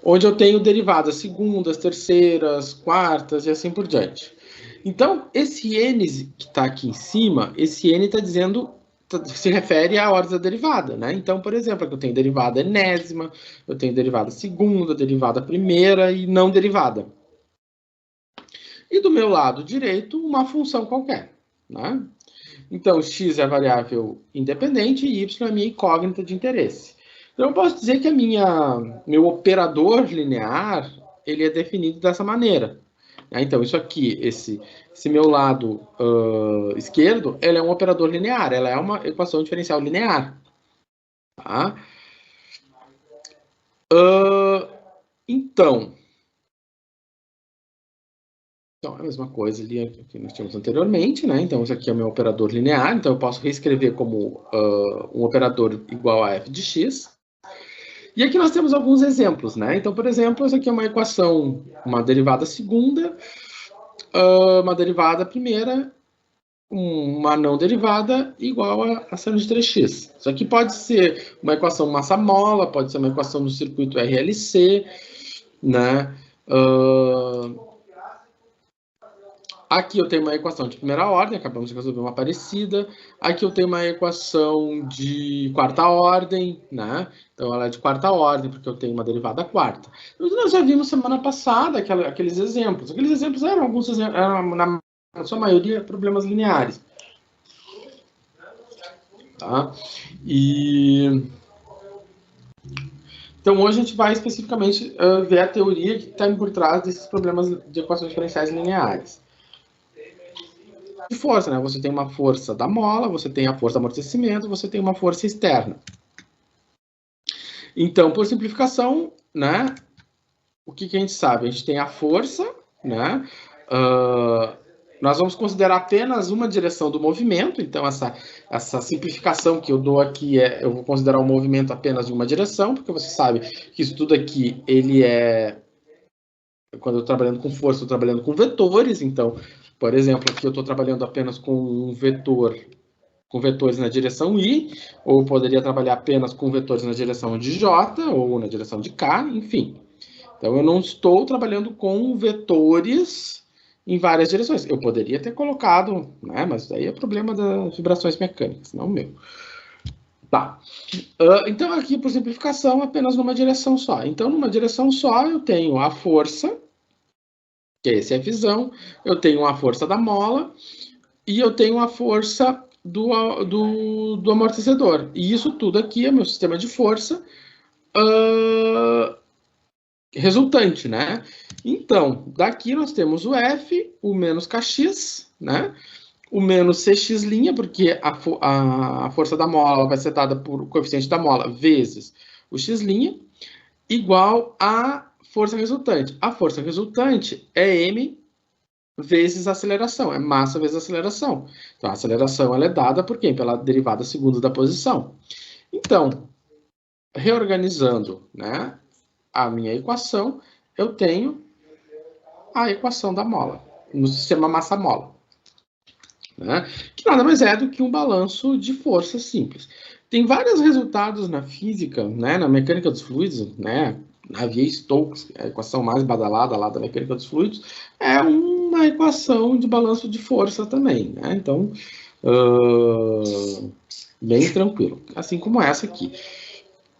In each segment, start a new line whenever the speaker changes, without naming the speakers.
onde eu tenho derivadas segundas, terceiras, quartas e assim por diante. Então, esse n que está aqui em cima, esse n está dizendo, se refere à ordem da derivada, né? Então, por exemplo, aqui eu tenho derivada enésima, eu tenho derivada segunda, derivada primeira e não derivada. E do meu lado direito, uma função qualquer, né? Então, x é a variável independente e y é a minha incógnita de interesse. Então, eu posso dizer que meu operador linear, ele é definido dessa maneira. Então, isso aqui, esse meu lado esquerdo, ele é um operador linear, ela é uma equação diferencial linear. Tá? Então, é a mesma coisa ali que nós tínhamos anteriormente, né? Então, isso aqui é o meu operador linear, então eu posso reescrever como um operador igual a f de x. E aqui nós temos alguns exemplos, né? Então, por exemplo, essa aqui é uma equação, uma derivada segunda, uma derivada primeira, uma não derivada igual a seno de 3x. Isso aqui pode ser uma equação massa-mola, pode ser uma equação do circuito RLC, né? Aqui eu tenho uma equação de primeira ordem, acabamos de resolver uma parecida. Aqui eu tenho uma equação de quarta ordem, né? Então ela é de quarta ordem, porque eu tenho uma derivada quarta. Nós já vimos semana passada aqueles exemplos. Aqueles exemplos eram, na sua maioria, problemas lineares. Tá? Então hoje a gente vai especificamente ver a teoria que está por trás desses problemas de equações diferenciais lineares. De força, né? Você tem uma força da mola, você tem a força do amortecimento, você tem uma força externa. Então, por simplificação, né? O que a gente sabe? A gente tem a força, né? Nós vamos considerar apenas uma direção do movimento, então essa simplificação que eu dou aqui eu vou considerar o movimento apenas de uma direção, porque você sabe que isso tudo aqui, ele é... Quando eu estou trabalhando com força, eu estou trabalhando com vetores, então... Por exemplo, aqui eu estou trabalhando apenas com um vetor, com vetores na direção I, ou poderia trabalhar apenas com vetores na direção de J, ou na direção de K, enfim. Então, eu não estou trabalhando com vetores em várias direções. Eu poderia ter colocado, né, mas daí é problema das vibrações mecânicas, não o meu. Tá. Então, aqui, por simplificação, apenas numa direção só. Então, numa direção só, eu tenho a força, que é esse Fzão, eu tenho a força da mola e eu tenho a força do amortecedor. E isso tudo aqui é meu sistema de força resultante, né? Então, daqui nós temos o F, o menos Kx, né? O menos Cx', porque a força da mola vai ser dada por o coeficiente da mola vezes o x', igual a força resultante. A força resultante é m vezes a aceleração, é massa vezes aceleração. Então, a aceleração ela é dada por quem? Pela derivada segunda da posição. Então, reorganizando, né, a minha equação, eu tenho a equação da mola, no sistema massa-mola. Né, que nada mais é do que um balanço de força simples. Tem vários resultados na física, né, na mecânica dos fluidos, né, na Navier-Stokes, a equação mais badalada lá da mecânica dos fluidos, é uma equação de balanço de força também, né? Então, bem tranquilo. Assim como essa aqui.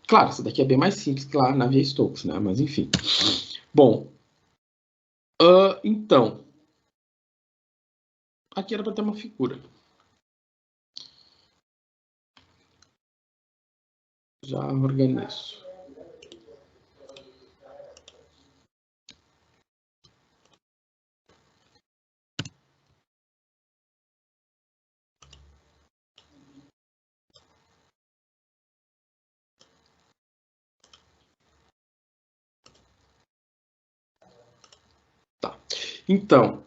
Claro, essa daqui é bem mais simples que lá na Navier-Stokes, né? Mas enfim. Bom, então, aqui era para ter uma figura. Já organizo. Tá. Então,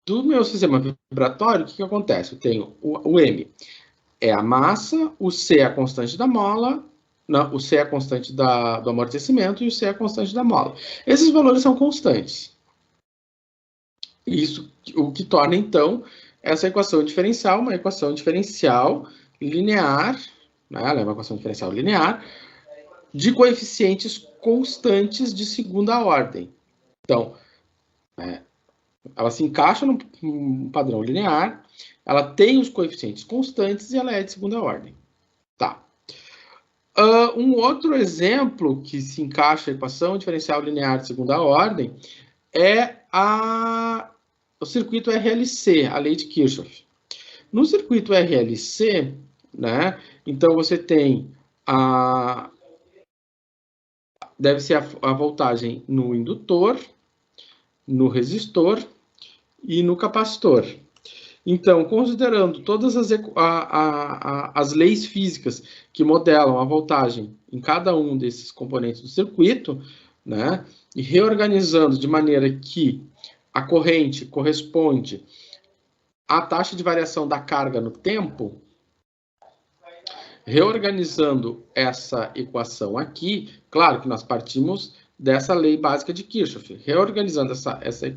do meu sistema vibratório, o que acontece? Eu tenho o M é a massa, o C é a constante da mola, não, o C é a constante do amortecimento e o C é a constante da mola. Esses valores são constantes. Isso o que torna, então, essa equação diferencial uma equação diferencial linear, né? Ela é uma equação diferencial linear de coeficientes constantes de segunda ordem. Então, ela se encaixa num padrão linear, ela tem os coeficientes constantes e ela é de segunda ordem. Tá. Um outro exemplo que se encaixa a equação diferencial linear de segunda ordem é o circuito RLC, a lei de Kirchhoff. No circuito RLC, né, então você tem deve ser a voltagem no indutor, no resistor e no capacitor. Então, considerando todas as leis físicas que modelam a voltagem em cada um desses componentes do circuito, né, e reorganizando de maneira que a corrente corresponde à taxa de variação da carga no tempo, reorganizando essa equação aqui, claro que nós partimos dessa lei básica de Kirchhoff, reorganizando essa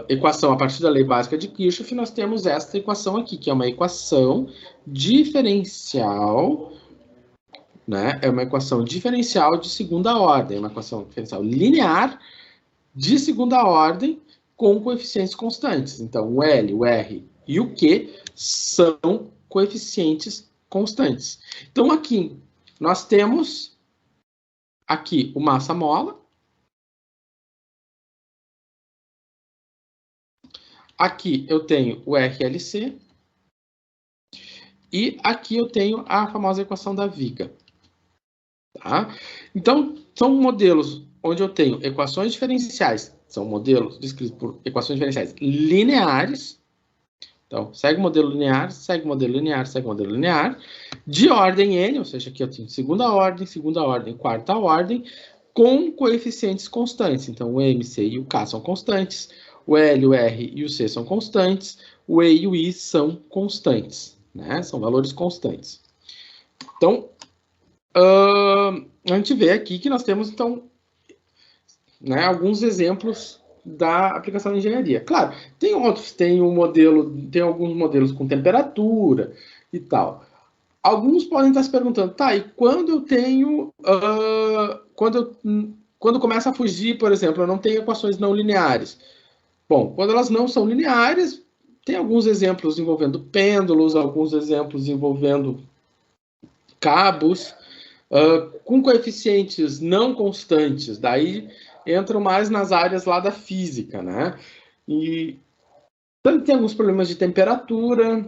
equação a partir da lei básica de Kirchhoff, nós temos esta equação aqui, que é uma equação diferencial, né? É uma equação diferencial de segunda ordem, uma equação diferencial linear de segunda ordem com coeficientes constantes. Então, o L, o R e o Q são coeficientes constantes. Então, aqui nós temos aqui o massa-mola. Aqui eu tenho o RLC. E aqui eu tenho a famosa equação da viga. Tá? Então, são modelos onde eu tenho equações diferenciais. São modelos descritos por equações diferenciais lineares. Então, segue o modelo linear, segue o modelo linear, segue o modelo linear. De ordem N, ou seja, aqui eu tenho segunda ordem, quarta ordem, com coeficientes constantes. Então, o M, C e o K são constantes. O L, o R e o C são constantes. O E e o I são constantes. Né? São valores constantes. Então, a gente vê aqui que nós temos, então, né, alguns exemplos da aplicação de engenharia. Claro, tem outros, tem alguns modelos com temperatura e tal. Alguns podem estar se perguntando, tá, e quando eu tenho, quando começa a fugir, por exemplo, eu não tenho equações não lineares. Bom, quando elas não são lineares, tem alguns exemplos envolvendo pêndulos, alguns exemplos envolvendo cabos, com coeficientes não constantes, daí entram mais nas áreas lá da física, né? E também tem alguns problemas de temperatura,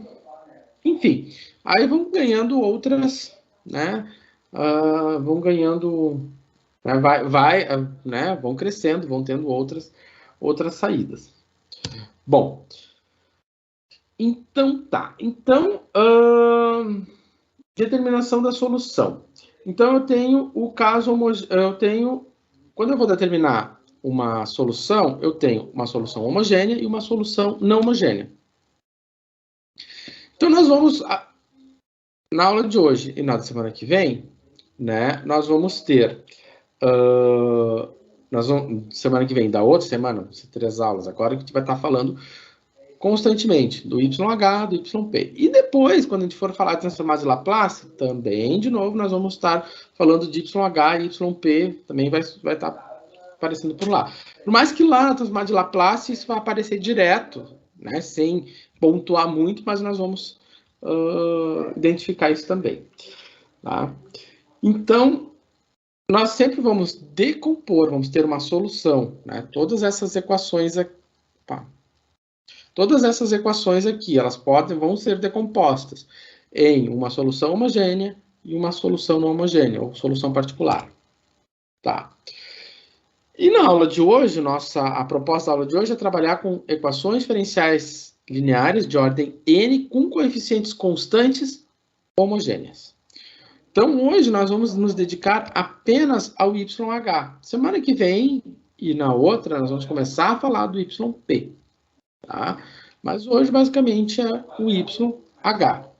enfim. Aí vão ganhando outras, né? Vão ganhando, né? Né? Vão crescendo, vão tendo outras saídas. Bom, então tá. Então, determinação da solução. Então, eu tenho o caso homogêneo. Quando eu vou determinar uma solução, eu tenho uma solução homogênea e uma solução não homogênea. Então, nós vamos, na aula de hoje e na semana que vem, né, nós vamos ter, semana que vem, da outra semana, 3 aulas agora, que a gente vai estar falando constantemente do YH, do YP. E depois, quando a gente for falar de transformados de Laplace, também, de novo, nós vamos estar falando de YH e YP, também vai estar aparecendo por lá. Por mais que lá na transformada de Laplace isso vai aparecer direto, né, sem pontuar muito, mas nós vamos identificar isso também. Tá? Então, nós sempre vamos decompor, vamos ter uma solução, né? Todas essas equações aqui, elas vão ser decompostas em uma solução homogênea e uma solução não homogênea, ou solução particular. Tá? E na aula de hoje, a proposta da aula de hoje é trabalhar com equações diferenciais lineares de ordem N com coeficientes constantes homogêneas. Então, hoje nós vamos nos dedicar apenas ao YH. Semana que vem e na outra, nós vamos começar a falar do YP. Tá? Mas hoje, basicamente, é o YH.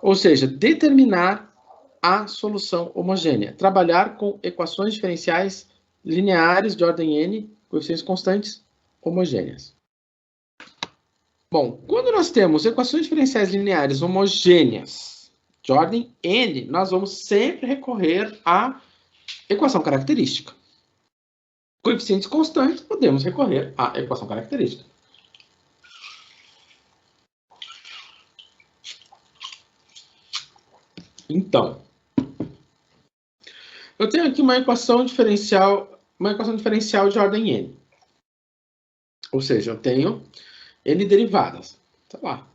Ou seja, determinar a solução homogênea. Trabalhar com equações diferenciais lineares de ordem N, coeficientes constantes, homogêneas. Bom, quando nós temos equações diferenciais lineares homogêneas, de ordem n, nós vamos sempre recorrer à equação característica. Coeficientes constantes, podemos recorrer à equação característica. Então, eu tenho aqui uma equação diferencial de ordem n. Ou seja, eu tenho n derivadas. Tá lá.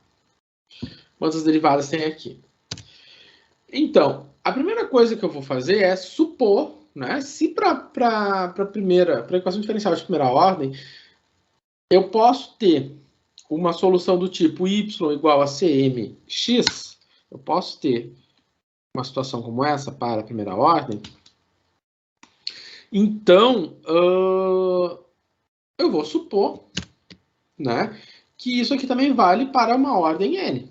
Quantas derivadas tem aqui? Então, a primeira coisa que eu vou fazer é supor, né, se para a equação diferencial de primeira ordem, eu posso ter uma solução do tipo y igual a cmx, eu posso ter uma situação como essa para a primeira ordem, então eu vou supor, né, que isso aqui também vale para uma ordem n.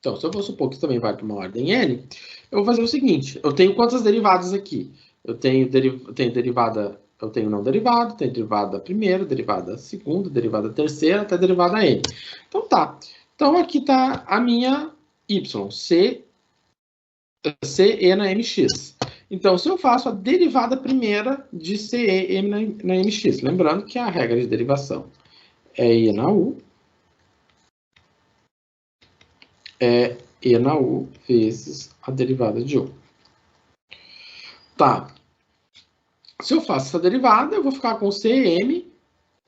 Então, se eu vou supor que isso também vale para uma ordem n, eu vou fazer o seguinte, eu tenho quantas derivadas aqui? Eu tenho derivada, eu tenho não derivado, tenho derivada primeira, derivada segunda, derivada terceira, até derivada n. Então tá. Então aqui está a minha y, c e na mx. Então, se eu faço a derivada primeira de c e m na mx, lembrando que a regra de derivação é e na u, é e na u vezes a derivada de u. Tá. Se eu faço essa derivada, eu vou ficar com cm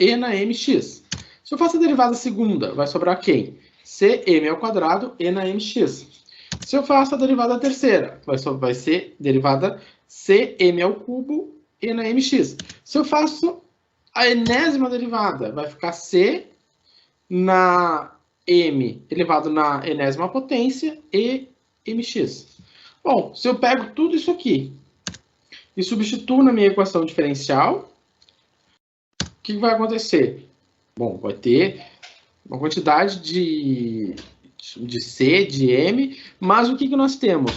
e na mx. Se eu faço a derivada segunda, vai sobrar quem? Cm ao quadrado e na mx. Se eu faço a derivada terceira, vai ser derivada cm ao cubo e na mx. Se eu faço a enésima derivada, vai ficar c na m elevado na enésima potência e mx. Bom, se eu pego tudo isso aqui e substituo na minha equação diferencial, o que vai acontecer? Bom, vai ter uma quantidade de C, de M, mas o que nós temos?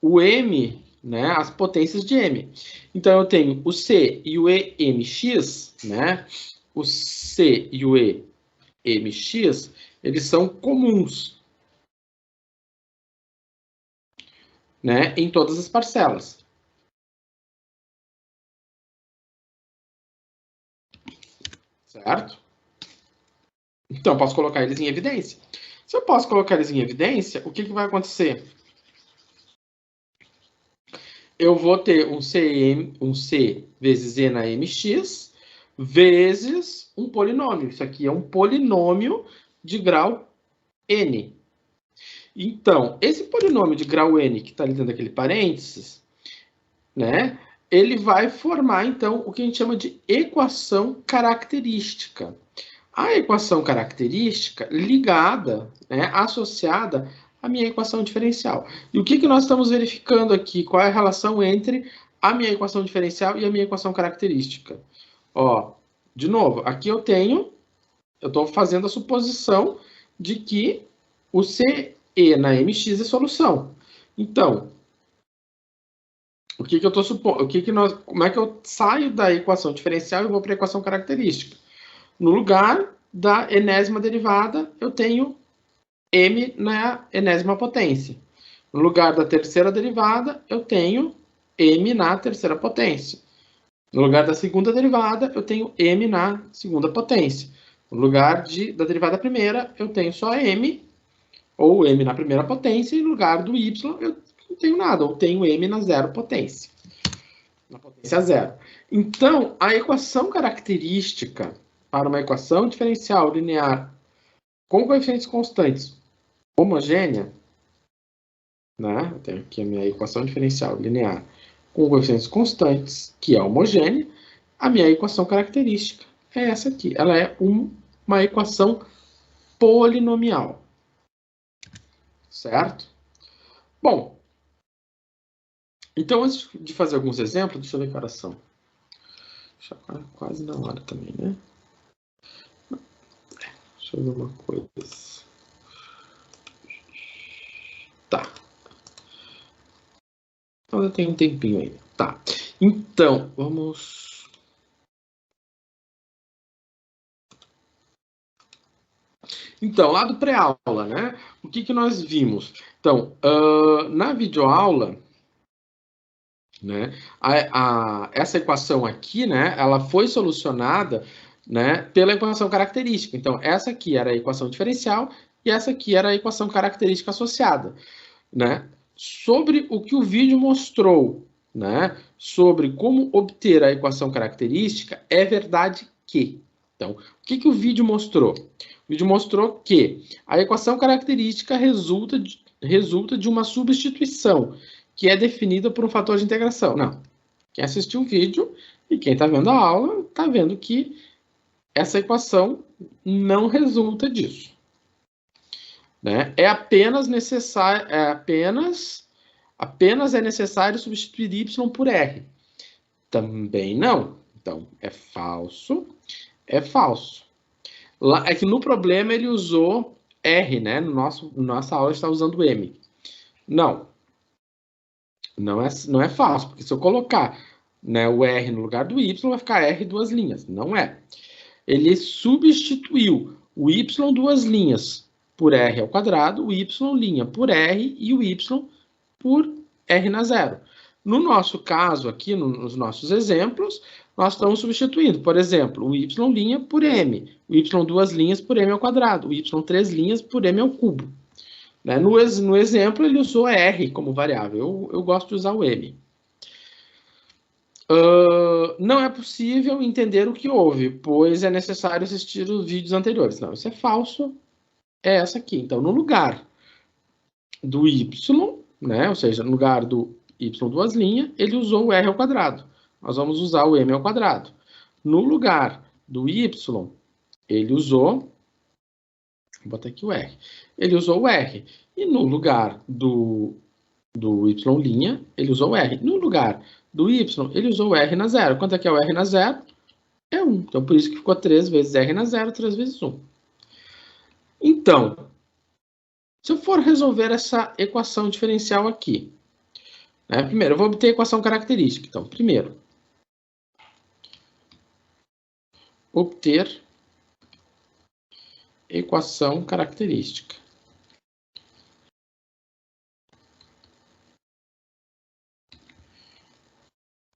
O M, né, as potências de M. Então, eu tenho o C e o EMX, né? O C e o EMX, eles são comuns, né, em todas as parcelas. Certo? Então, posso colocar eles em evidência. Se eu posso colocar eles em evidência, o que vai acontecer? Eu vou ter um C vezes E na MX, vezes um polinômio. Isso aqui é um polinômio de grau N. Então, esse polinômio de grau N, que está ali dentro daquele parênteses, né, ele vai formar, então, o que a gente chama de equação característica. A equação característica ligada, né, associada à minha equação diferencial. E o que nós estamos verificando aqui? Qual é a relação entre a minha equação diferencial e a minha equação característica? Ó, de novo, aqui eu estou fazendo a suposição de que o CE na MX é solução. Então, eu estou supondo? Como é que eu saio da equação diferencial e vou para a equação característica? No lugar da enésima derivada, eu tenho m na enésima potência. No lugar da terceira derivada, eu tenho m na terceira potência. No lugar da segunda derivada, eu tenho m na segunda potência. No lugar da derivada primeira, eu tenho só m, ou m na primeira potência, e no lugar do y, eu não tenho nada, eu tenho m na zero potência. Na potência zero. Então, a equação característica para uma equação diferencial linear com coeficientes constantes homogênea, né? Eu tenho aqui a minha equação diferencial linear com coeficientes constantes, que é homogênea. A minha equação característica é essa aqui. Ela é uma equação polinomial. Certo? Bom, então antes de fazer alguns exemplos, deixa eu ver que horas são. Já quase na hora também, né? Deixa eu ver uma coisa. Tá. Então, eu tenho um tempinho ainda. Tá. Então, vamos... Então, lá do pré-aula, né? O que nós vimos? Então, na videoaula, né, essa equação aqui, né, ela foi solucionada, né, pela equação característica. Então, essa aqui era a equação diferencial e essa aqui era a equação característica associada, né? Sobre o que o vídeo mostrou, né, sobre como obter a equação característica, é verdade que. Então, o que o vídeo mostrou? O vídeo mostrou que a equação característica resulta de uma substituição, que é definida por um fator de integração. Não. Quem assistiu o vídeo e quem está vendo a aula está vendo que essa equação não resulta disso. Né? É apenas necessário, apenas é necessário substituir y por r. Também não. Então, é falso. É falso. Lá, é que no problema ele usou R, né? Nossa aula está usando M. Não. Não é falso, porque se eu colocar, né, o R no lugar do Y, vai ficar R duas linhas. Não é. Ele substituiu o Y duas linhas por R ao quadrado, o Y' por R e o Y por R na zero. No nosso caso aqui, nos nossos exemplos, nós estamos substituindo, por exemplo, o Y' por M, o Y duas linhas por M ao quadrado, o Y três linhas por M ao cubo. Né? No exemplo, ele usou R como variável, eu gosto de usar o M. Não é possível entender o que houve, pois é necessário assistir os vídeos anteriores. Não, isso é falso, é essa aqui. Então, no lugar do Y, né, ou seja, no lugar do Y duas linhas, ele usou o R ao quadrado. Nós vamos usar o M ao quadrado. No lugar do Y, ele usou... Vou botar aqui o R. Ele usou o R. E no lugar do Y', ele usou o R. No lugar do Y, ele usou o R na zero. Quanto é que é o R na zero? É 1. Então, por isso que ficou 3 vezes R na zero, 3 vezes 1. Então, se eu for resolver essa equação diferencial aqui, né, primeiro, eu vou obter a equação característica. Então, primeiro, obter equação característica.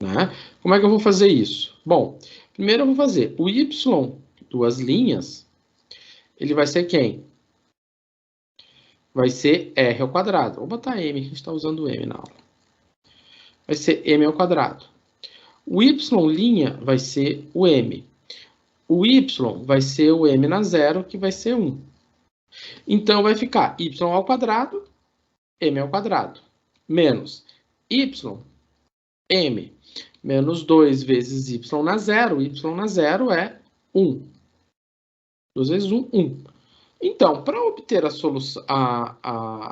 Né? Como é que eu vou fazer isso? Bom, primeiro eu vou fazer o y duas linhas, ele vai ser quem? Vai ser r ao quadrado. Vou botar m, a gente está usando m na aula. Vai ser m ao quadrado. O y' vai ser o m. O y vai ser o m na zero, que vai ser 1. Então, vai ficar y ao quadrado, m ao quadrado, menos y, m, menos 2 vezes y na zero. Y na zero é 1. 2 vezes 1, 1. Então, para obter a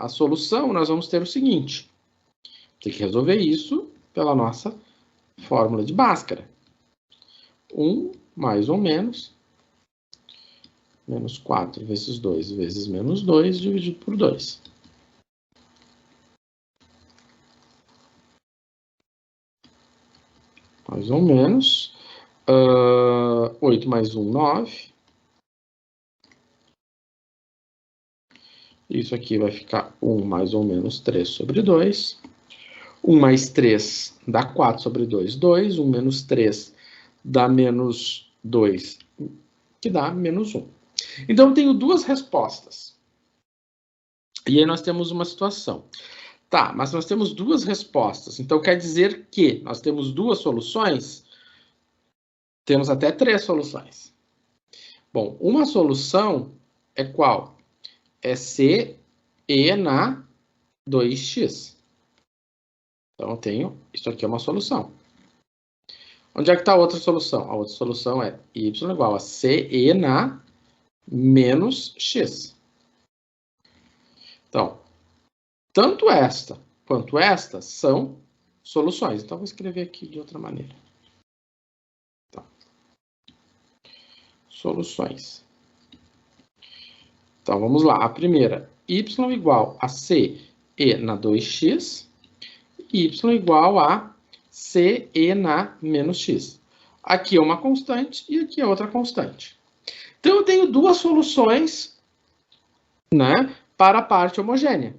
solução, nós vamos ter o seguinte. Tem que resolver isso pela nossa fórmula de Bhaskara. 1 mais ou menos 4 vezes 2 vezes menos 2 dividido por 2. Mais ou menos 8 mais 1, 9. Isso aqui vai ficar 1 mais ou menos 3 sobre 2. 1 mais 3 dá 4 sobre 2, 2. 1 menos 3 dá menos 2, que dá menos 1. Então, eu tenho duas respostas. E aí nós temos uma situação. Tá, mas nós temos duas respostas. Então, quer dizer que nós temos duas soluções? Temos até 3 soluções. Bom, uma solução é qual? É C e na 2x. Então, eu tenho... Isso aqui é uma solução. Onde é que está a outra solução? A outra solução é y igual a C e na menos x. Então, tanto esta quanto esta são soluções. Então, vou escrever aqui de outra maneira. Então, soluções. Então, vamos lá. A primeira, y igual a c e na 2x, e y igual a c e na menos x. Aqui é uma constante e aqui é outra constante. Então, eu tenho duas soluções né, para a parte homogênea.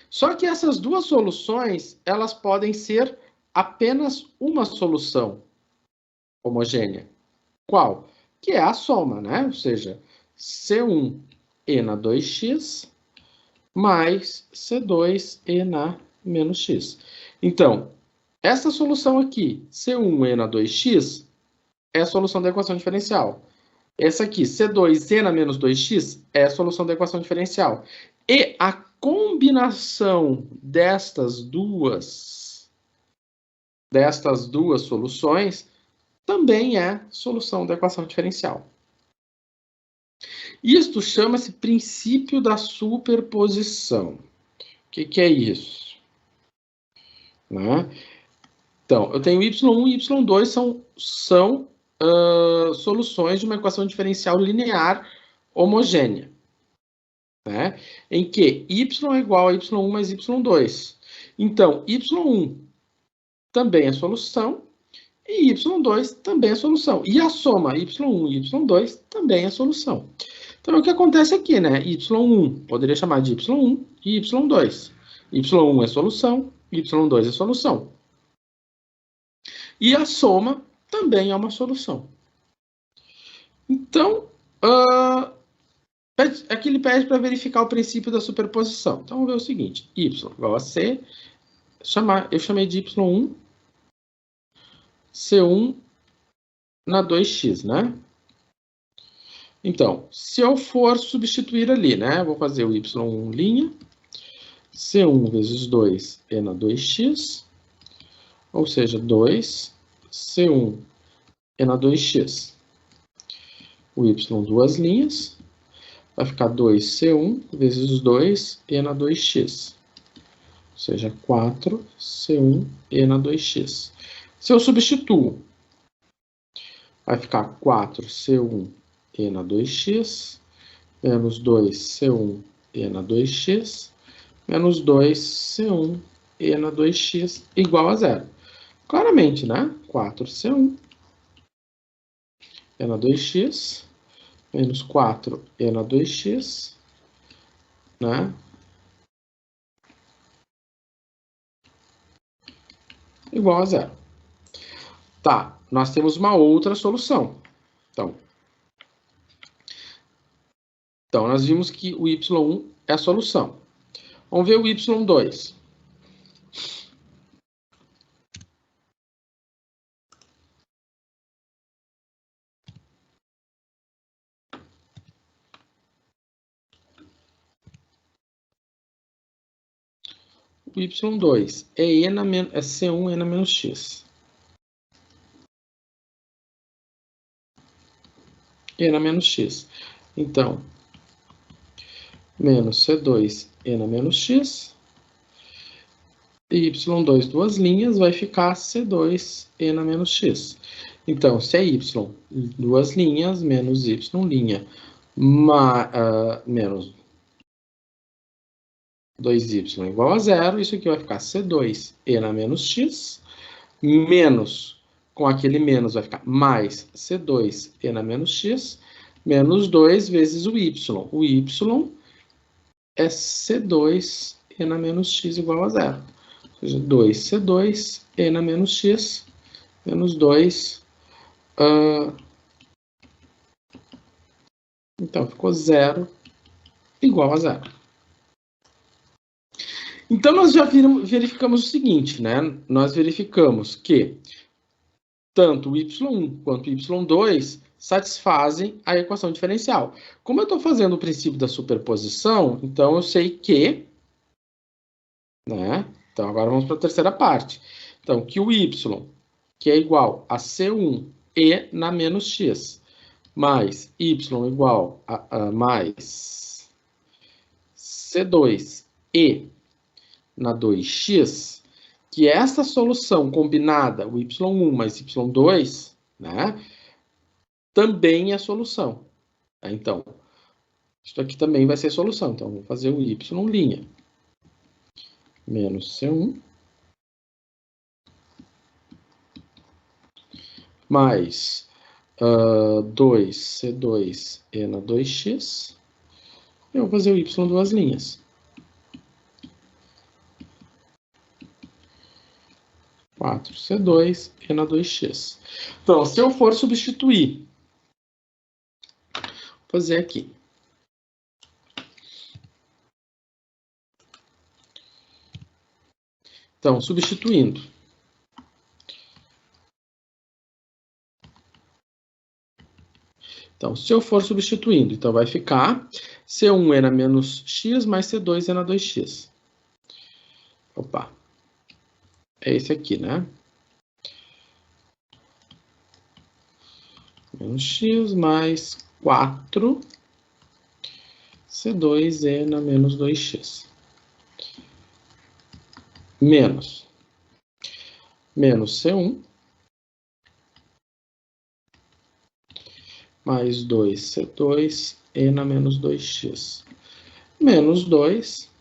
Só que essas duas soluções, elas podem ser apenas uma solução homogênea. Qual? Que é a soma, né? Ou seja, C1e na 2x mais C2e na menos x. Então, essa solução aqui, C1e na 2x, é a solução da equação diferencial. Essa aqui, C2e na menos 2x, é a solução da equação diferencial. E a combinação destas duas soluções também é solução da equação diferencial. Isto chama-se princípio da superposição. O que é isso? Né? Então, eu tenho y1 e y2 são soluções de uma equação diferencial linear homogênea, né? Em que y é igual a y1 mais y2. Então, y1 também é solução e y2 também é solução. E a soma y1 e y2 também é solução. Então, o que acontece aqui, né? y1 poderia chamar de y1 e y2. y1 é solução, y2 é solução. E a soma também é uma solução. Então, aqui ele pede para verificar o princípio da superposição. Então, vamos ver o seguinte. Y igual a C. Eu chamei de y1, C1 na 2x, né? Então, se eu for substituir ali, né? Vou fazer o y1', C1 vezes 2 é na 2x, ou seja, 2, C1 é na 2x. O y duas linhas, vai ficar 2C1 vezes 2 e na 2x, ou seja, 4C1 e na 2x. Se eu substituo, vai ficar 4C1 e na 2x, menos 2C1 e na 2x, menos 2C1 e na 2x igual a zero. Claramente, né? 4C1 e na 2x, menos 4e na 2x, né? Igual a zero. Tá, nós temos uma outra solução. Então nós vimos que o y1 é a solução. Vamos ver o y2. O y2 é C1 e na menos x. E na menos x. Então, menos C2 e na menos x. E y2 duas linhas vai ficar C2 e na menos x. Então, se é y duas linhas menos y linha menos 2y igual a zero, isso aqui vai ficar C2e na menos x, menos, com aquele menos vai ficar mais C2e na menos x, menos 2 vezes o y. O y é C2e na menos x igual a zero. Ou seja, 2C2e na menos x, menos 2. Então, ficou zero igual a zero. Então, nós já verificamos o seguinte, né? Nós verificamos que tanto o y1 quanto o y2 satisfazem a equação diferencial. Como eu estou fazendo o princípio da superposição, então eu sei que, né? Então, agora vamos para a terceira parte. Então, que o y, que é igual a C1 e na menos x, mais y igual a mais C2 e na 2x, que essa solução combinada, o y1 mais y2, né, também é solução. Então, isso aqui também vai ser solução. Então, vou fazer o y' menos C1 mais 2C2e na 2x Eu vou fazer o y duas linhas. 4C2 e na 2x. Então, se eu for substituir, vou fazer aqui. Então, substituindo. Então, se eu for substituindo, então vai ficar C1 é na menos x mais C2 é na 2x. Opa. É esse aqui, né? Menos x mais 4 C2 na menos 2x. Menos C1 mais 2C2 na menos 2x. Menos 2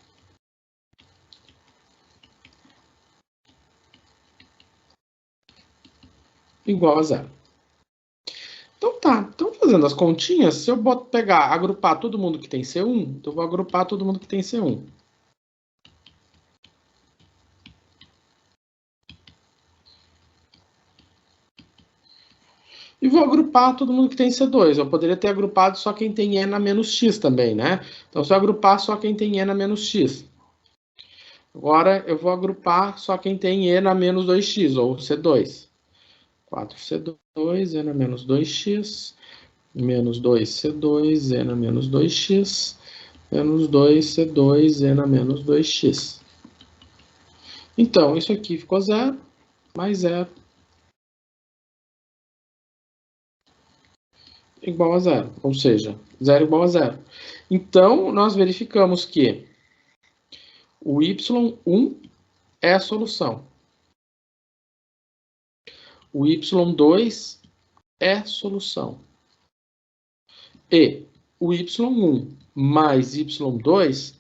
igual a zero. Então tá, então fazendo as continhas, se eu pegar, agrupar todo mundo que tem C1, então eu vou agrupar todo mundo que tem C1. E vou agrupar todo mundo que tem C2. Eu poderia ter agrupado só quem tem E na menos X também, né? Então, se eu agrupar só quem tem E na menos X. Agora, eu vou agrupar só quem tem E na menos 2x, ou C2. 4C2, E na menos 2x, menos 2C2, E na menos 2x, menos 2C2, E na menos 2x. Então, isso aqui ficou zero, mais zero, igual a zero, ou seja, zero igual a zero. Então, nós verificamos que o y1 é a solução. O y2 é solução. E o y1 mais y2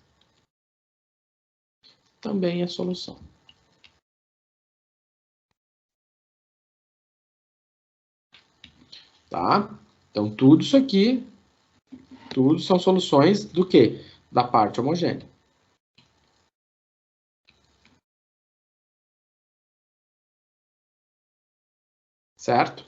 também é solução. Tá? Então, tudo isso aqui, tudo são soluções do quê? Da parte homogênea. Certo?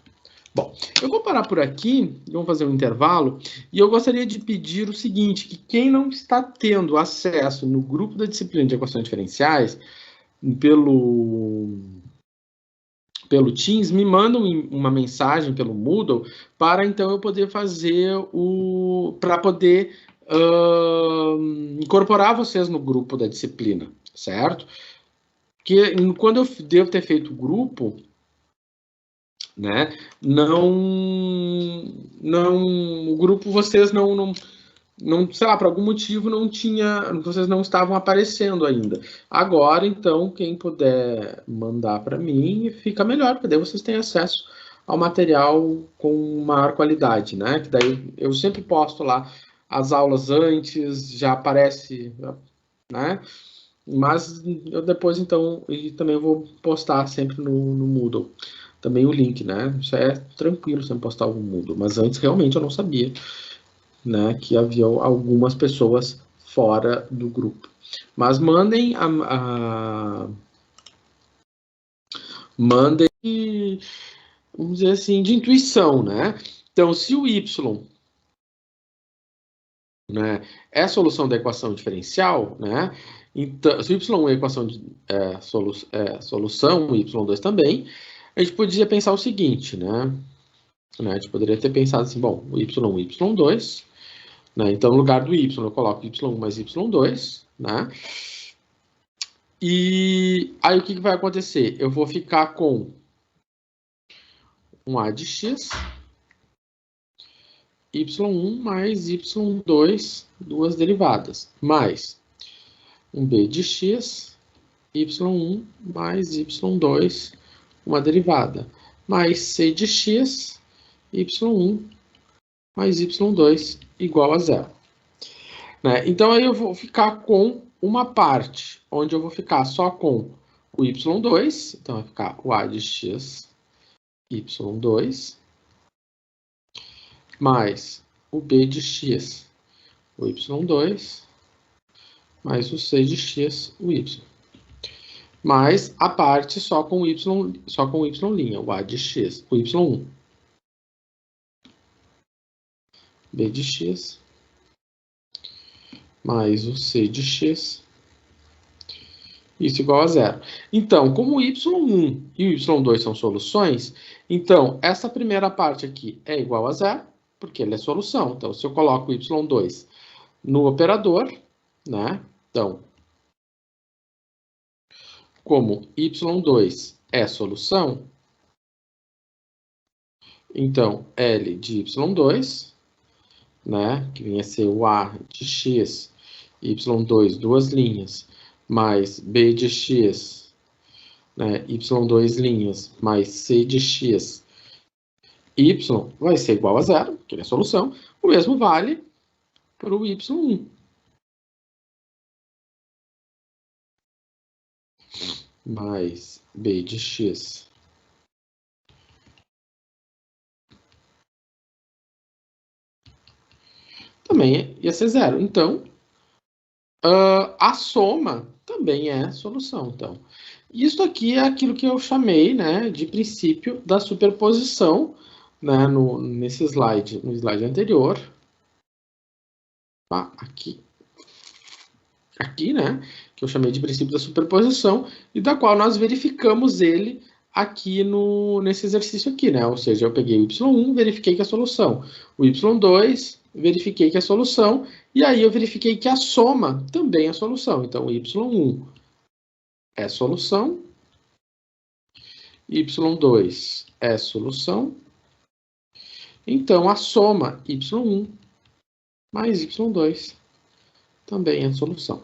Bom, eu vou parar por aqui, vamos fazer um intervalo, e eu gostaria de pedir o seguinte, que quem não está tendo acesso no grupo da disciplina de equações diferenciais, pelo Teams, me mandam uma mensagem pelo Moodle, para então eu poder fazer para poder incorporar vocês no grupo da disciplina, certo? Porque quando eu devo ter feito o grupo, né? O grupo vocês não, sei lá, por algum motivo vocês não estavam aparecendo ainda. Agora, então, quem puder mandar para mim, fica melhor, porque daí vocês têm acesso ao material com maior qualidade, né? Que daí eu sempre posto lá as aulas antes, já aparece, né? Mas eu depois, então, e também vou postar sempre no Moodle também o link, né? Isso é tranquilo você postar o Moodle, mas antes realmente eu não sabia, né, que havia algumas pessoas fora do grupo. Mas mandem mandem, vamos dizer assim, de intuição, né? Então, se o y, né, é a solução da equação diferencial, né? Então, se o y é a equação de solução, o y2 também, a gente podia pensar o seguinte, né? A gente poderia ter pensado assim, bom, o y1 e y2, né? Então, no lugar do y, eu coloco y1 mais y2, né? E aí, o que vai acontecer? Eu vou ficar com um a de x, y1 mais y2, duas derivadas, mais um b de x, y1 mais y2, uma derivada, mais c de x, y1 mais y2 igual a zero. Né? Então, aí eu vou ficar com uma parte, onde eu vou ficar só com o y2, então vai ficar o a de x, y2, mais o b de x, o y2, mais o 6 de x, o y. Mais a parte só com y linha, o a de x, o y1. B de x, mais o c de x, isso igual a zero. Então, como o y1 e o y2 são soluções, então essa primeira parte aqui é igual a zero, porque ele é solução. Então, se eu coloco o y2 no operador, né? Então, como y2 é solução, então L de y2, né? Que vinha a ser o a de x, y2, duas linhas, mais b de x, né? y2 linhas, mais c de x, y vai ser igual a zero, que é a solução. O mesmo vale para o y1. Mais b de x. Também ia ser zero. Então, a soma também é solução. Então, isso aqui é aquilo que eu chamei, né, de princípio da superposição, né, no slide anterior. Tá? Aqui, né, que eu chamei de princípio da superposição, e da qual nós verificamos ele aqui nesse exercício aqui, né? Ou seja, eu peguei o y1, verifiquei que é a solução. O y2, verifiquei que é a solução. E aí eu verifiquei que a soma também é solução. Então, o y1 é solução. y2 é solução. Então, a soma y1 mais y2 também é solução.